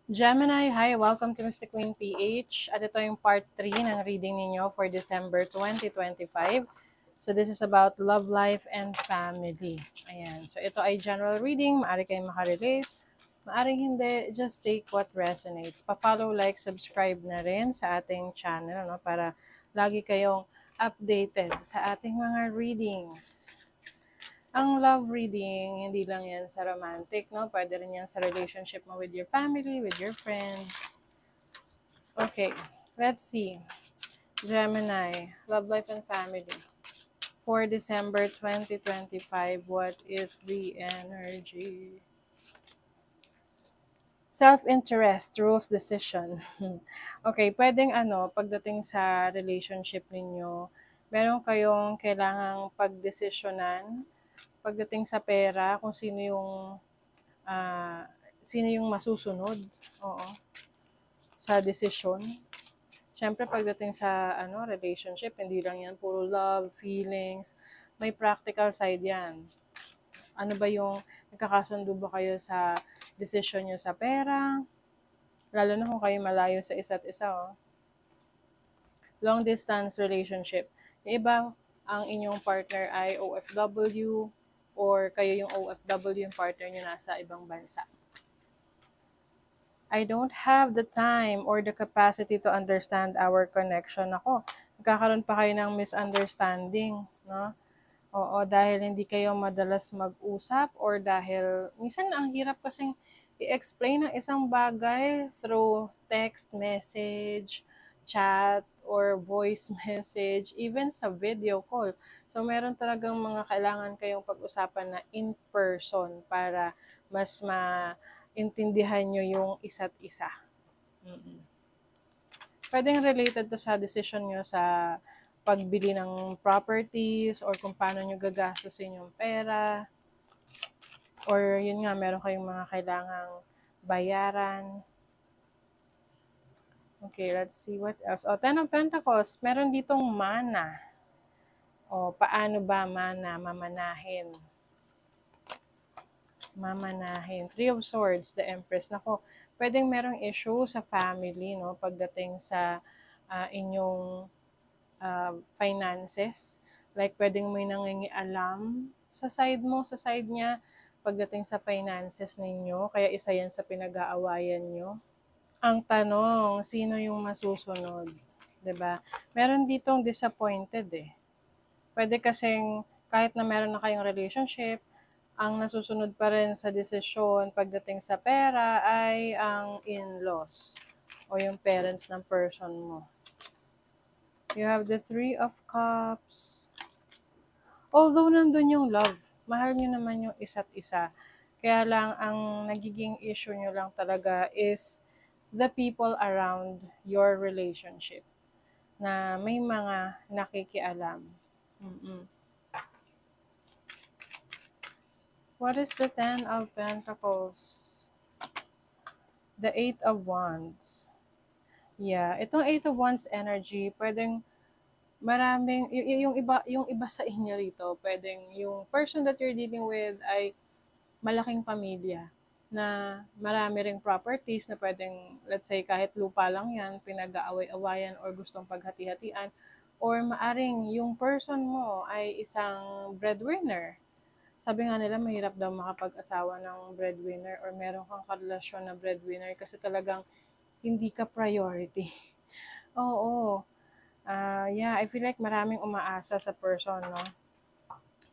Gemini, hi! Welcome to Mr. Queen PH. At ito yung part 3 ng reading ninyo for December 2025. So this is about love life and family. Ayan. So ito ay general reading. Maaari kayong makarelate. Maaari hindi. Just take what resonates. Pa-follow, like, subscribe na rin sa ating channel, no? Para lagi kayong updated sa ating mga readings. Ang love reading, hindi lang yan sa romantic, no? Pwede rin yan sa relationship mo with your family, with your friends. Okay, let's see. Gemini, love life and family. For December 2025, what is the energy? Self-interest rules decision. Okay, pwedeng pagdating sa relationship ninyo, meron kayong kailangang pagdesisyonan pagdating sa pera, kung sino yung masusunod, oo, sa desisyon. Siyempre, pagdating sa relationship, hindi lang yan puro love, feelings, may practical side yan. Ano ba yung nagkakasundo ba kayo sa desisyon nyo sa pera? Lalo na kung kayo malayo sa isa't isa, oh. Long distance relationship. Yung iba, ang inyong partner ay OFW, or kayo yung OFW, yung partner nyo nasa ibang bansa. I don't have the time or the capacity to understand our connection. Ako, nagkakaroon pa kayo ng misunderstanding, no? Oo, dahil hindi kayo madalas mag-usap, or dahil minsan ang hirap kasing i-explain ng isang bagay through text message, chat, or voice message, even sa video call. So, meron talagang mga kailangan kayong pag-usapan na in person para mas maintindihan nyo yung isa't isa. Pwedeng related to sa decision nyo sa pagbili ng properties, or kung paano nyo gagastusin yung pera, or yun nga, meron kayong mga kailangang bayaran. Okay, let's see what else. Ten of Pentacles, meron ditong mana. Paano ba mana mamanahin? Three of Swords, the Empress. Nako, pwedeng merong issue sa family, no? Pagdating sa inyong finances. Like, pwedeng may nangingialam sa side mo, sa side niya, pagdating sa finances ninyo. Kaya isa yan sa pinag-aawayan nyo. Ang tanong, sino yung masusunod? 'Di ba? Meron ditong disappointed eh. Pwede kasing kahit na meron na kayong relationship, ang nasusunod pa rin sa desisyon pagdating sa pera ay ang in-laws o yung parents ng person mo. You have the Three of Cups. Although nandun yung love, mahal nyo naman yung isa't isa. Kaya lang, ang nagiging issue nyo lang talaga is the people around your relationship na may mga nakikialam. What is the Ten of Pentacles? The Eight of Wands. Yeah, itong Eight of Wands energy, pwedeng maraming, yung iba sa inyo rito, pwedeng yung person that you're dealing with ay malaking pamilya na marami ring properties na pwedeng, let's say, kahit lupa lang yan, pinag-aaway-awayan or gustong paghati-hatian, or maaring yung person mo ay isang breadwinner. Sabi nga nila, mahirap daw makapag-asawa ng breadwinner, or meron kang karelasyon na breadwinner kasi talagang hindi ka priority. Oo. Yeah, I feel like maraming umaasa sa person, no,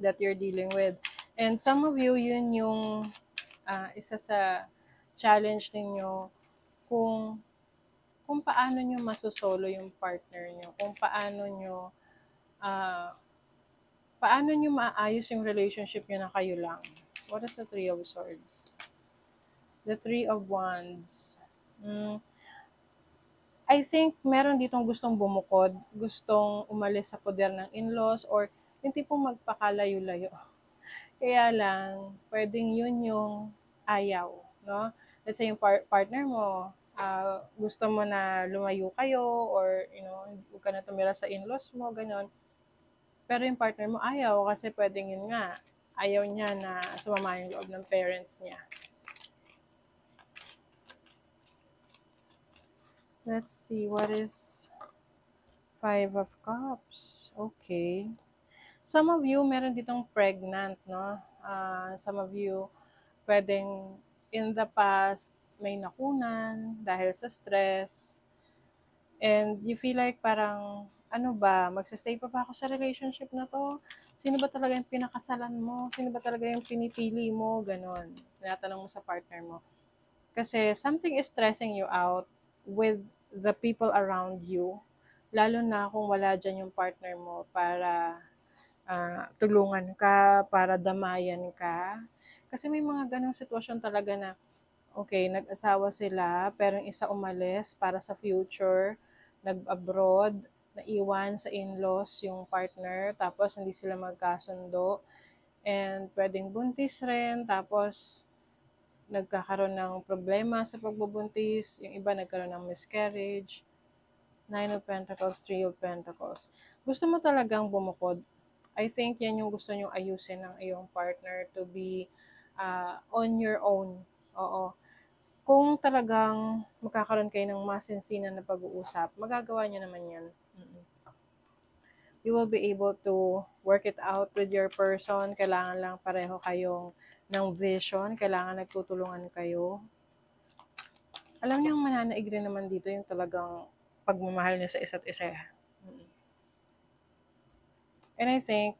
that you're dealing with. And some of you, yun yung isa sa challenge ninyo, kung paano nyo masusolo yung partner nyo, kung paano nyo maayos yung relationship nyo na kayo lang. What is the Three of Swords? The Three of Wands. I think meron ditong gustong bumukod, gustong umalis sa poder ng in-laws, or yung tipong magpakalayo-layo. Kaya lang, pwedeng yun yung ayaw, no? Let's say yung partner mo, gusto mo na lumayo kayo, or huwag ka na tumira sa in-laws mo, ganyan. Pero yung partner mo ayaw, kasi pwedeng yun nga, ayaw niya na sumama yung loob ng parents niya. Let's see, what is Five of Cups? Okay. Some of you, meron ditong pregnant, no? Some of you, pwedeng in the past, may nakunan dahil sa stress. And you feel like parang, ano ba, magsistay pa ba ako sa relationship na to? Sino ba talaga yung pinakasalan mo? Sino ba talaga yung pinipili mo? Ganon. Tinatanong mo sa partner mo. Kasi something is stressing you out with the people around you. Lalo na kung wala dyan yung partner mo para tulungan ka, para damayan ka. Kasi may mga ganong sitwasyon talaga na, okay, nag-asawa sila, pero yung isa umalis para sa future, nag-abroad, naiwan sa in-laws yung partner, tapos hindi sila magkasundo, and pwedeng buntis rin, tapos nagkakaroon ng problema sa pagbubuntis, yung iba nagkaroon ng miscarriage, Nine of Pentacles, Three of Pentacles. Gusto mo talagang bumukod. I think yan yung gusto nyong ayusin ng iyong partner to be on your own. Oo. Kung talagang magkakaroon kayo ng masinsinan na pag-uusap, magagawa nyo naman yan. You will be able to work it out with your person. Kailangan lang pareho kayong ng vision. Kailangan nagtutulungan kayo. Alam niyo, yung mananaig rin naman dito yung talagang pagmamahal niya sa isa't isa. And I think,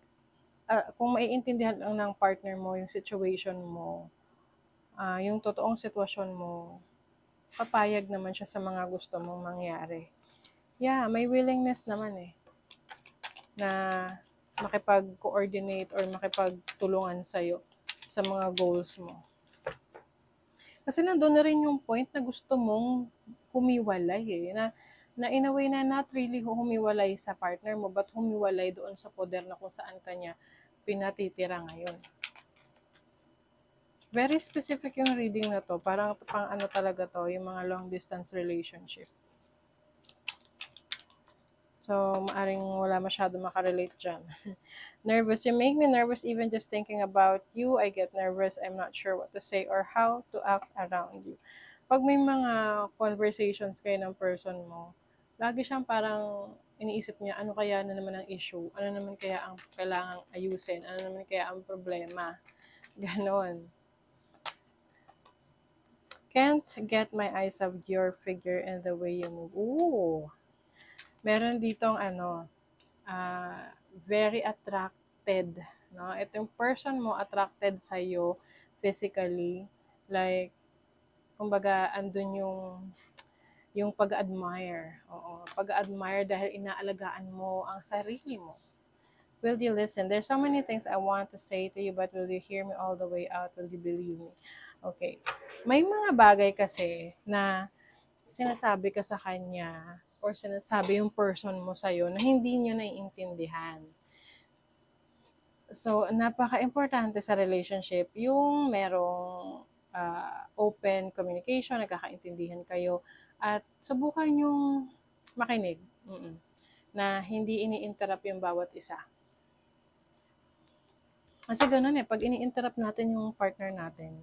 kung maiintindihan lang ng partner mo yung situation mo, yung totoong sitwasyon mo, papayag naman siya sa mga gusto mong mangyari. Yeah, may willingness naman na makipag-coordinate or makipagtulungan sa'yo sa mga goals mo. Kasi nandun na rin yung point na gusto mong humiwalay na in a way na not really humiwalay sa partner mo, but humiwalay doon sa poder na kung saan kanya pinatitira ngayon. Very specific yung reading na to. Parang pang ano talaga to, yung mga long distance relationship. So, maaring wala masyado makarelate dyan. Nervous. You make me nervous even just thinking about you. I get nervous. I'm not sure what to say or how to act around you. Pag may mga conversations kayo ng person mo, lagi siyang parang iniisip niya, ano kaya na naman ang issue? Ano naman kaya ang kailangang ayusin? Ano naman kaya ang problema? Ganon. Can't get my eyes of your figure and the way you move. Ooh! Meron ditong very attracted. No? Ito yung person mo attracted sa'yo physically. Like, kumbaga, andun yung pag-admire. Oo, pag-admire dahil inaalagaan mo ang sarili mo. Will you listen? There's so many things I want to say to you, but will you hear me all the way out? Will you believe me? Okay. May mga bagay kasi na sinasabi ka sa kanya or sinasabi yung person mo sa'yo na hindi niya naiintindihan. So, napaka-importante sa relationship yung merong open communication, nagkakaintindihan kayo, at subukan yung makinig. Na hindi ini-interrupt yung bawat isa. Kasi ganun pag ini-interrupt natin yung partner natin,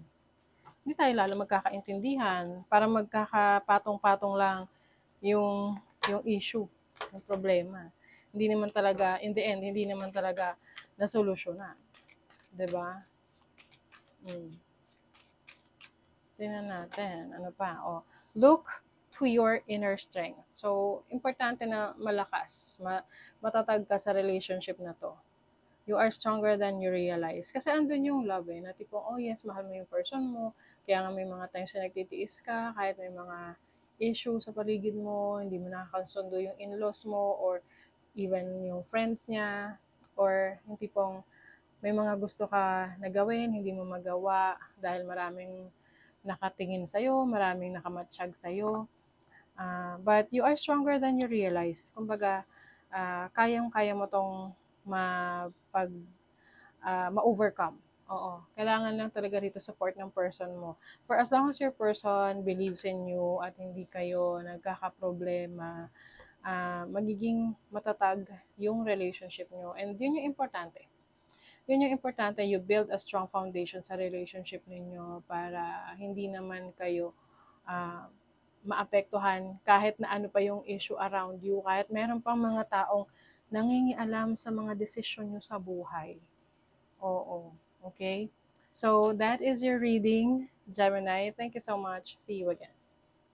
hindi tayo lalo magkakaintindihan, para magkakapatong-patong lang yung issue, yung problema. Hindi naman talaga, in the end, hindi naman talaga nasolusyonan. Diba? Tingnan natin. Ano pa? Look to your inner strength. So, importante na malakas, matatag ka sa relationship na to. You are stronger than you realize. Kasi andun yung love na tipong, oh yes, mahal mo yung person mo, kaya nga may mga times na nagtitiis ka, kahit may mga issue sa paligid mo, hindi mo nakakasundo yung in-laws mo, or even yung friends niya, or yung tipong may mga gusto ka na gawin, hindi mo magawa dahil maraming nakatingin sa'yo, maraming nakamatsyag sa'yo. But you are stronger than you realize. Kumbaga, kayang-kaya mo tong ma-overcome. Oo. Kailangan lang talaga rito support ng person mo. For as long as your person believes in you at hindi kayo nagkakaproblema, magiging matatag yung relationship nyo. And yun yung importante. Yun yung importante, you build a strong foundation sa relationship ninyo para hindi naman kayo maapektuhan kahit na ano pa yung issue around you, kahit meron pang mga taong nangingialam sa mga desisyon nyo sa buhay. Oo. Okay? So, that is your reading, Gemini. Thank you so much. See you again.